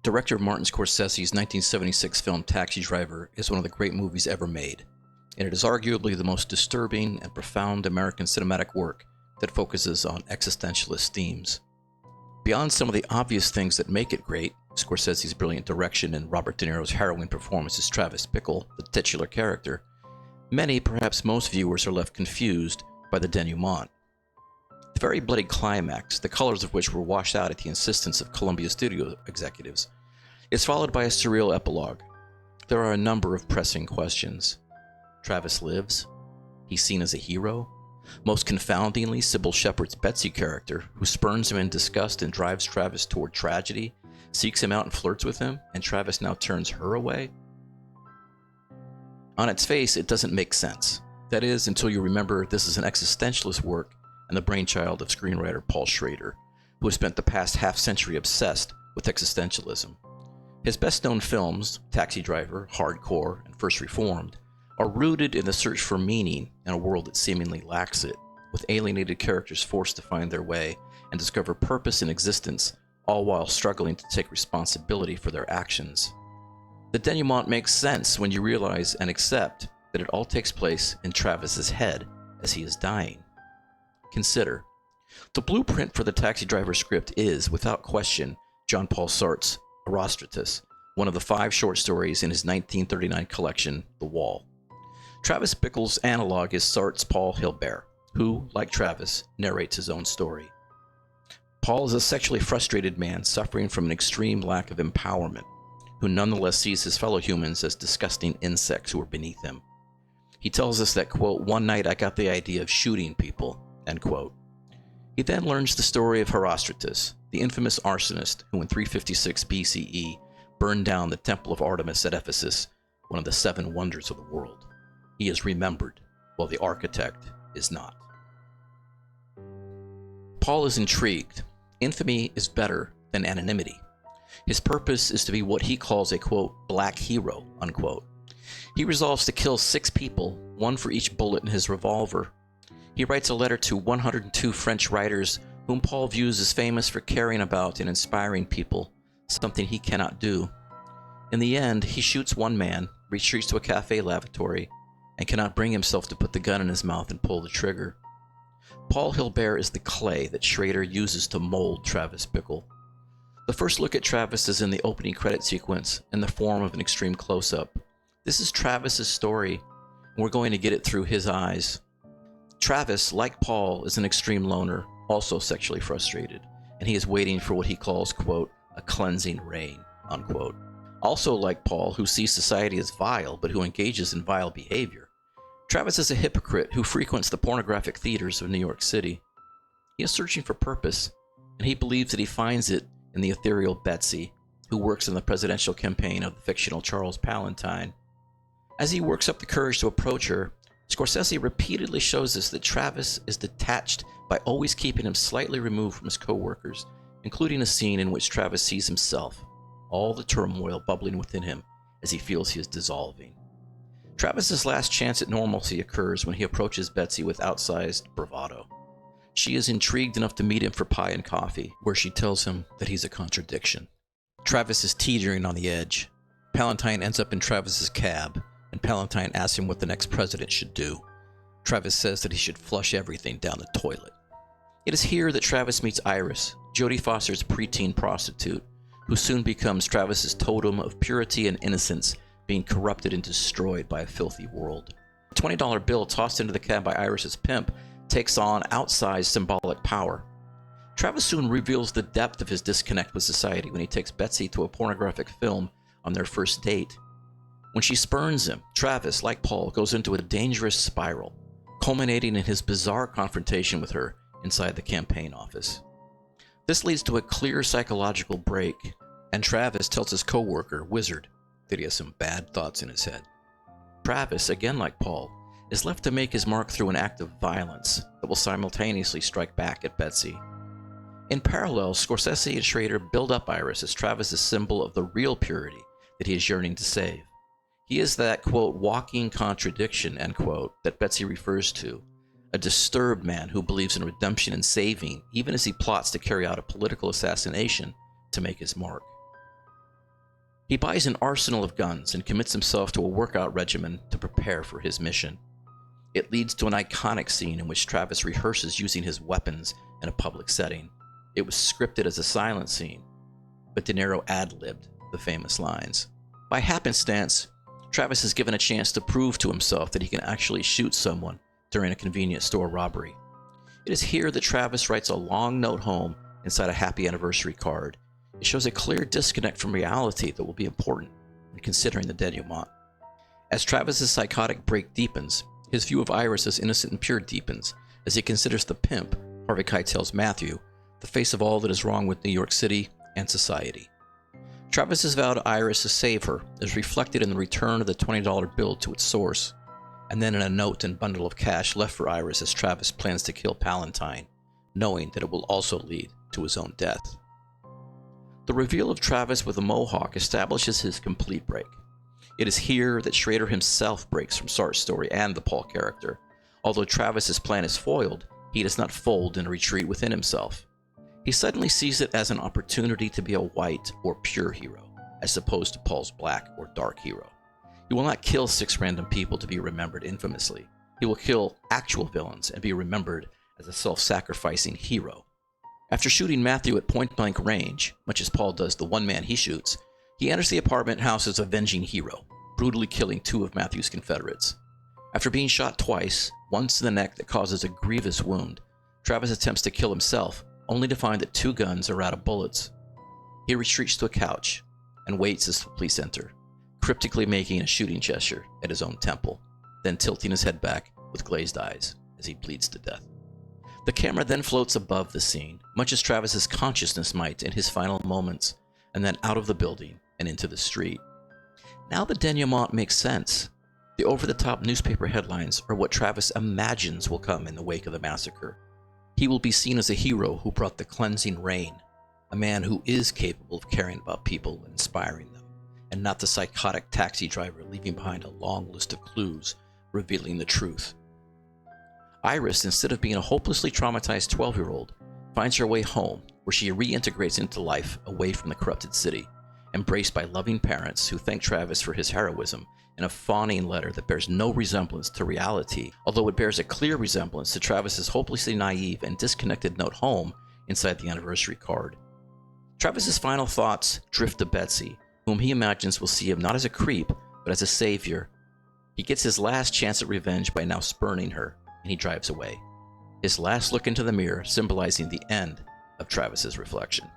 Director Martin Scorsese's 1976 film Taxi Driver is one of the great movies ever made, and it is arguably the most disturbing and profound American cinematic work that focuses on existentialist themes. Beyond some of the obvious things that make it great, Scorsese's brilliant direction and Robert De Niro's harrowing performance as Travis Bickle, the titular character, many, perhaps most viewers are left confused by the denouement. The very bloody climax, the colors of which were washed out at the insistence of Columbia studio executives, is followed by a surreal epilogue. There are a number of pressing questions. Travis lives? He's seen as a hero? Most confoundingly, Sybil Shepherd's Betsy character, who spurns him in disgust and drives Travis toward tragedy, seeks him out and flirts with him, and Travis now turns her away? On its face, it doesn't make sense. That is, until you remember this is an existentialist work and the brainchild of screenwriter Paul Schrader, who has spent the past half-century obsessed with existentialism. His best-known films, Taxi Driver, Hardcore, and First Reformed, are rooted in the search for meaning in a world that seemingly lacks it, with alienated characters forced to find their way and discover purpose in existence, all while struggling to take responsibility for their actions. The denouement makes sense when you realize and accept that it all takes place in Travis's head as he is dying. Consider, the blueprint for the Taxi Driver script is, without question, Jean-Paul Sartre's Herostratus, one of the 5 short stories in his 1939 collection, The Wall. Travis Bickle's analog is Sartre's Paul Hilbert, who, like Travis, narrates his own story. Paul is a sexually frustrated man suffering from an extreme lack of empowerment, who nonetheless sees his fellow humans as disgusting insects who are beneath him. He tells us that, quote, "One night I got the idea of shooting people," end quote. He then learns the story of Herostratus, the infamous arsonist who in 356 BCE burned down the Temple of Artemis at Ephesus, one of the 7 wonders of the world. He is remembered, while the architect is not. Paul is intrigued. Infamy is better than anonymity. His purpose is to be what he calls a, quote, black hero, unquote. He resolves to kill 6 people, 1 for each bullet in his revolver. He writes a letter to 102 French writers whom Paul views as famous for caring about and inspiring people, something he cannot do. In the end, he shoots 1 man, retreats to a cafe lavatory, and cannot bring himself to put the gun in his mouth and pull the trigger. Paul Hilbert is the clay that Schrader uses to mold Travis Bickle. The first look at Travis is in the opening credit sequence in the form of an extreme close-up. This is Travis's story, and we're going to get it through his eyes. Travis, like Paul, is an extreme loner, also sexually frustrated, and he is waiting for what he calls, quote, a cleansing rain, unquote. Also like Paul, who sees society as vile, but who engages in vile behavior, Travis is a hypocrite who frequents the pornographic theaters of New York City. He is searching for purpose, and he believes that he finds it in the ethereal Betsy, who works in the presidential campaign of the fictional Charles Palantine. As he works up the courage to approach her, Scorsese repeatedly shows us that Travis is detached by always keeping him slightly removed from his co-workers, including a scene in which Travis sees himself, all the turmoil bubbling within him as he feels he is dissolving. Travis's last chance at normalcy occurs when he approaches Betsy with outsized bravado. She is intrigued enough to meet him for pie and coffee, where she tells him that he's a contradiction. Travis is teetering on the edge. Palantine ends up in Travis's cab, and Palantine asks him what the next president should do. Travis says that he should flush everything down the toilet. It is here that Travis meets Iris, Jodie Foster's preteen prostitute, who soon becomes Travis's totem of purity and innocence, being corrupted and destroyed by a filthy world. A $20 bill tossed into the cab by Iris's pimp takes on outsized symbolic power. Travis soon reveals the depth of his disconnect with society when he takes Betsy to a pornographic film on their first date. When she spurns him, Travis, like Paul, goes into a dangerous spiral, culminating in his bizarre confrontation with her inside the campaign office. This leads to a clear psychological break, and Travis tells his co-worker, Wizard, that he has some bad thoughts in his head. Travis, again like Paul, is left to make his mark through an act of violence that will simultaneously strike back at Betsy. In parallel, Scorsese and Schrader build up Iris as Travis's symbol of the real purity that he is yearning to save. He is that, quote, walking contradiction, end quote, that Betsy refers to, a disturbed man who believes in redemption and saving, even as he plots to carry out a political assassination to make his mark. He buys an arsenal of guns and commits himself to a workout regimen to prepare for his mission. It leads to an iconic scene in which Travis rehearses using his weapons in a public setting. It was scripted as a silent scene, but De Niro ad-libbed the famous lines. By happenstance, Travis is given a chance to prove to himself that he can actually shoot someone during a convenience store robbery. It is here that Travis writes a long note home inside a happy anniversary card. It shows a clear disconnect from reality that will be important when considering the denouement. As Travis's psychotic break deepens, his view of Iris as innocent and pure deepens as he considers the pimp, Harvey Keitel's Matthew, the face of all that is wrong with New York City and society. Travis's vow to Iris to save her is reflected in the return of the $20 bill to its source, and then in a note and bundle of cash left for Iris as Travis plans to kill Palantine, knowing that it will also lead to his own death. The reveal of Travis with a mohawk establishes his complete break. It is here that Schrader himself breaks from Sartre's story and the Paul character. Although Travis's plan is foiled, he does not fold and retreat within himself. He suddenly sees it as an opportunity to be a white or pure hero, as opposed to Paul's black or dark hero. He will not kill 6 random people to be remembered infamously. He will kill actual villains and be remembered as a self-sacrificing hero. After shooting Matthew at point-blank range, much as Paul does the one man he shoots, he enters the apartment house as avenging hero, brutally killing 2 of Matthew's Confederates. After being shot twice, once in the neck that causes a grievous wound, Travis attempts to kill himself, only to find that 2 guns are out of bullets. He retreats to a couch and waits as the police enter, cryptically making a shooting gesture at his own temple, then tilting his head back with glazed eyes as he bleeds to death. The camera then floats above the scene, much as Travis's consciousness might in his final moments, and then out of the building and into the street. Now the denouement makes sense. The over-the-top newspaper headlines are what Travis imagines will come in the wake of the massacre. He will be seen as a hero who brought the cleansing rain, a man who is capable of caring about people and inspiring them, and not the psychotic taxi driver leaving behind a long list of clues revealing the truth. Iris, instead of being a hopelessly traumatized 12-year-old, finds her way home, where she reintegrates into life away from the corrupted city, embraced by loving parents who thank Travis for his heroism in a fawning letter that bears no resemblance to reality, although it bears a clear resemblance to Travis's hopelessly naive and disconnected note home inside the anniversary card. Travis's final thoughts drift to Betsy, whom he imagines will see him not as a creep, but as a savior. He gets his last chance at revenge by now spurning her, and he drives away, his last look into the mirror symbolizing the end of Travis's reflection.